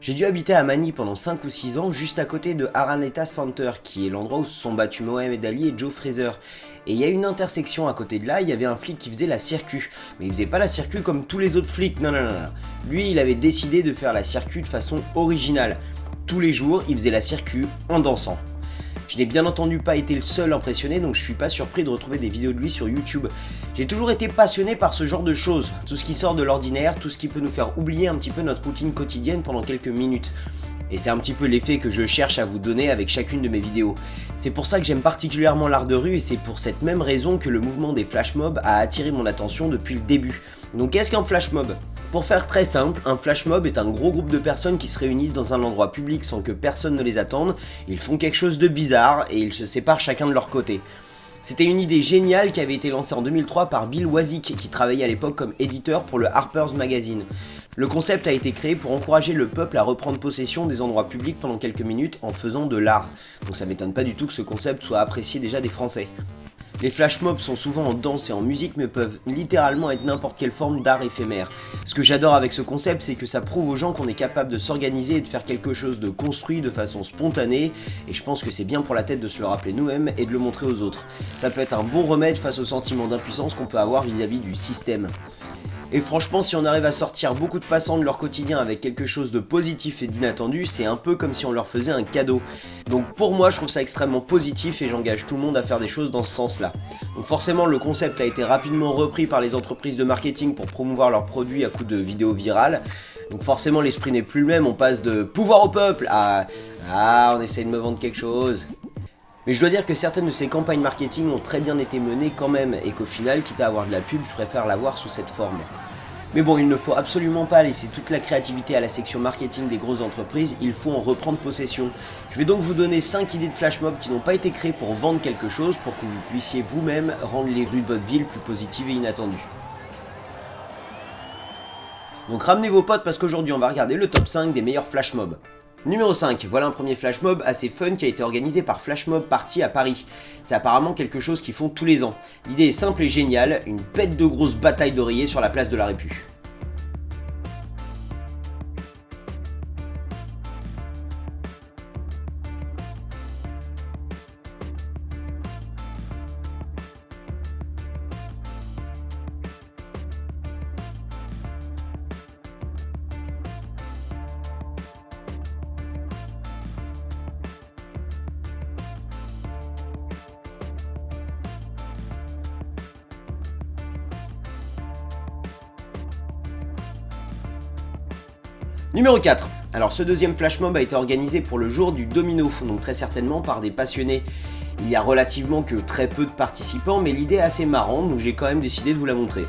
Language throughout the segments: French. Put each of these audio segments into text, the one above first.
J'ai dû habiter à Manille pendant 5 ou 6 ans, juste à côté de Araneta Center, qui est l'endroit où se sont battus Mohamed Ali et Joe Frazier. Et il y a une intersection à côté de là, il y avait un flic qui faisait la circu. Mais il faisait pas la circu comme tous les autres flics, non. Lui, il avait décidé de faire la circu de façon originale. Tous les jours, il faisait la circu en dansant. Je n'ai bien entendu pas été le seul impressionné, donc je suis pas surpris de retrouver des vidéos de lui sur YouTube. J'ai toujours été passionné par ce genre de choses, tout ce qui sort de l'ordinaire, tout ce qui peut nous faire oublier un petit peu notre routine quotidienne pendant quelques minutes. Et c'est un petit peu l'effet que je cherche à vous donner avec chacune de mes vidéos. C'est pour ça que j'aime particulièrement l'art de rue et c'est pour cette même raison que le mouvement des flash mobs a attiré mon attention depuis le début. Donc qu'est-ce qu'un flash mob ? Pour faire très simple, un flash mob est un gros groupe de personnes qui se réunissent dans un endroit public sans que personne ne les attende, ils font quelque chose de bizarre et ils se séparent chacun de leur côté. C'était une idée géniale qui avait été lancée en 2003 par Bill Wazik qui travaillait à l'époque comme éditeur pour le Harper's Magazine. Le concept a été créé pour encourager le peuple à reprendre possession des endroits publics pendant quelques minutes en faisant de l'art. Donc ça m'étonne pas du tout que ce concept soit apprécié déjà des Français. Les flash mobs sont souvent en danse et en musique mais peuvent littéralement être n'importe quelle forme d'art éphémère. Ce que j'adore avec ce concept, c'est que ça prouve aux gens qu'on est capable de s'organiser et de faire quelque chose de construit de façon spontanée, et je pense que c'est bien pour la tête de se le rappeler nous-mêmes et de le montrer aux autres. Ça peut être un bon remède face au sentiment d'impuissance qu'on peut avoir vis-à-vis du système. Et franchement, si on arrive à sortir beaucoup de passants de leur quotidien avec quelque chose de positif et d'inattendu, c'est un peu comme si on leur faisait un cadeau. Donc pour moi, je trouve ça extrêmement positif et j'engage tout le monde à faire des choses dans ce sens-là. Donc forcément, le concept a été rapidement repris par les entreprises de marketing pour promouvoir leurs produits à coup de vidéos virales. Donc forcément, l'esprit n'est plus le même, on passe de pouvoir au peuple à « Ah, on essaye de me vendre quelque chose ». Mais je dois dire que certaines de ces campagnes marketing ont très bien été menées quand même, et qu'au final, quitte à avoir de la pub, je préfère l'avoir sous cette forme. Mais bon, il ne faut absolument pas laisser toute la créativité à la section marketing des grosses entreprises, il faut en reprendre possession. Je vais donc vous donner 5 idées de flash mob qui n'ont pas été créées pour vendre quelque chose, pour que vous puissiez vous-même rendre les rues de votre ville plus positives et inattendues. Donc ramenez vos potes parce qu'aujourd'hui on va regarder le top 5 des meilleurs flash mobs. Numéro 5, voilà un premier flash mob assez fun qui a été organisé par Flash Mob Party à Paris. C'est apparemment quelque chose qu'ils font tous les ans. L'idée est simple et géniale, une bête de grosse bataille d'oreillers sur la place de la Répu. Numéro 4. Alors ce deuxième flash mob a été organisé pour le jour du domino, donc très certainement par des passionnés. Il y a relativement que très peu de participants, mais l'idée est assez marrante, donc j'ai quand même décidé de vous la montrer.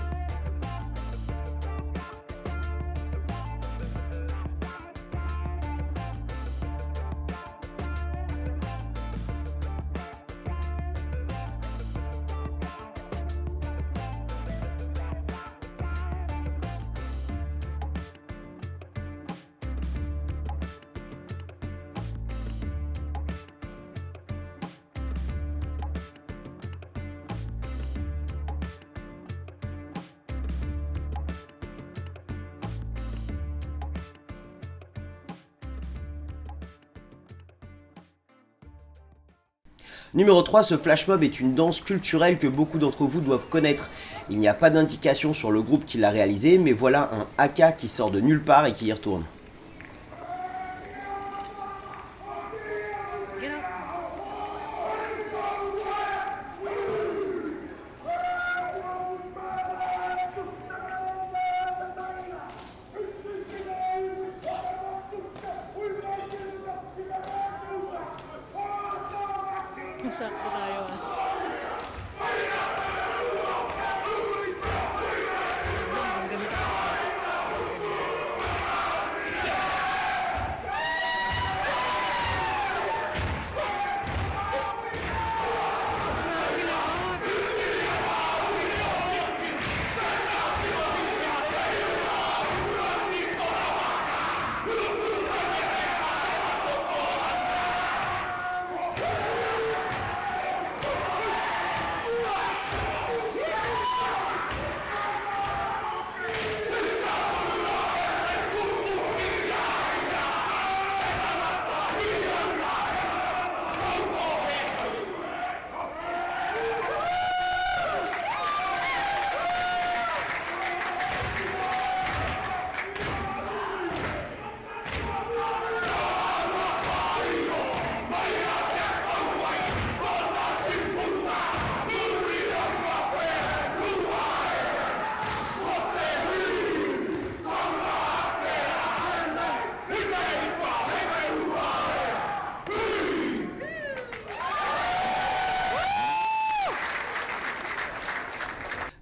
Numéro 3, ce flash mob est une danse culturelle que beaucoup d'entre vous doivent connaître. Il n'y a pas d'indication sur le groupe qui l'a réalisé, mais voilà un haka qui sort de nulle part et qui y retourne. Sakto tayo ah. Ganito kasi.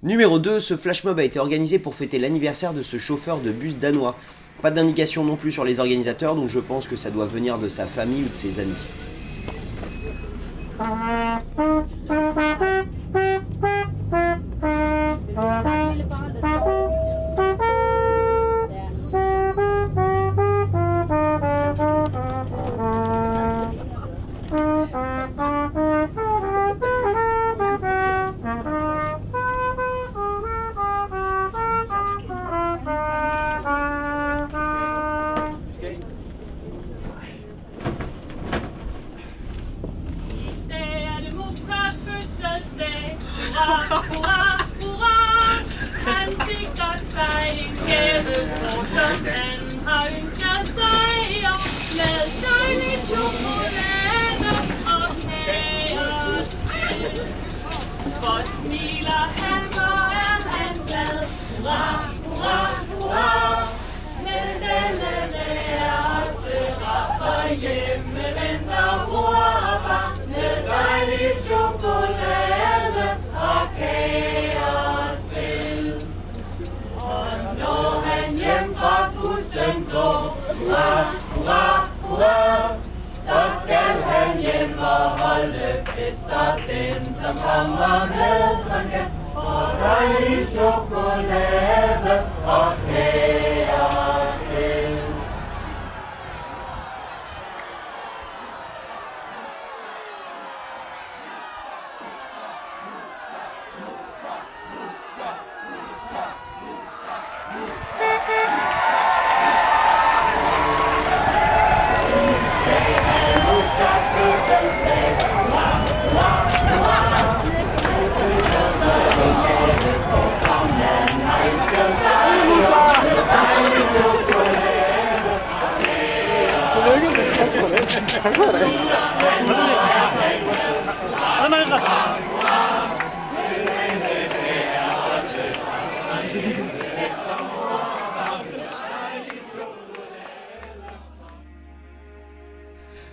Numéro 2, ce flash mob a été organisé pour fêter l'anniversaire de ce chauffeur de bus danois. Pas d'indication non plus sur les organisateurs, donc je pense que ça doit venir de sa famille ou de ses amis.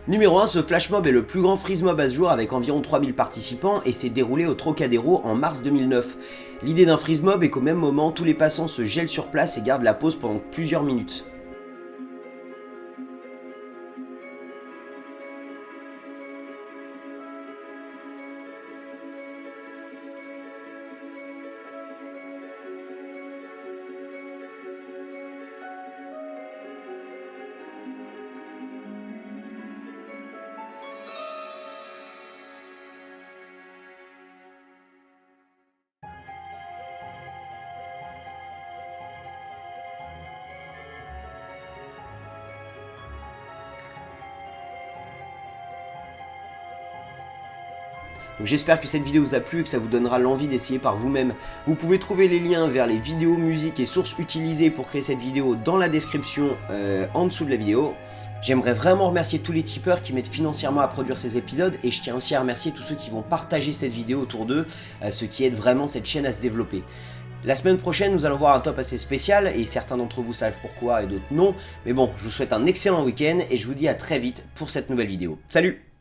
Numéro 1, ce flash mob est le plus grand freeze mob à ce jour avec environ 3000 participants et s'est déroulé au Trocadéro en mars 2009. L'idée d'un freeze mob est qu'au même moment, tous les passants se gèlent sur place et gardent la pause pendant plusieurs minutes. Donc j'espère que cette vidéo vous a plu et que ça vous donnera l'envie d'essayer par vous-même. Vous pouvez trouver les liens vers les vidéos, musiques et sources utilisées pour créer cette vidéo dans la description en dessous de la vidéo. J'aimerais vraiment remercier tous les tipeurs qui m'aident financièrement à produire ces épisodes et je tiens aussi à remercier tous ceux qui vont partager cette vidéo autour d'eux, ce qui aide vraiment cette chaîne à se développer. La semaine prochaine, nous allons voir un top assez spécial et certains d'entre vous savent pourquoi et d'autres non. Mais bon, je vous souhaite un excellent week-end et je vous dis à très vite pour cette nouvelle vidéo. Salut!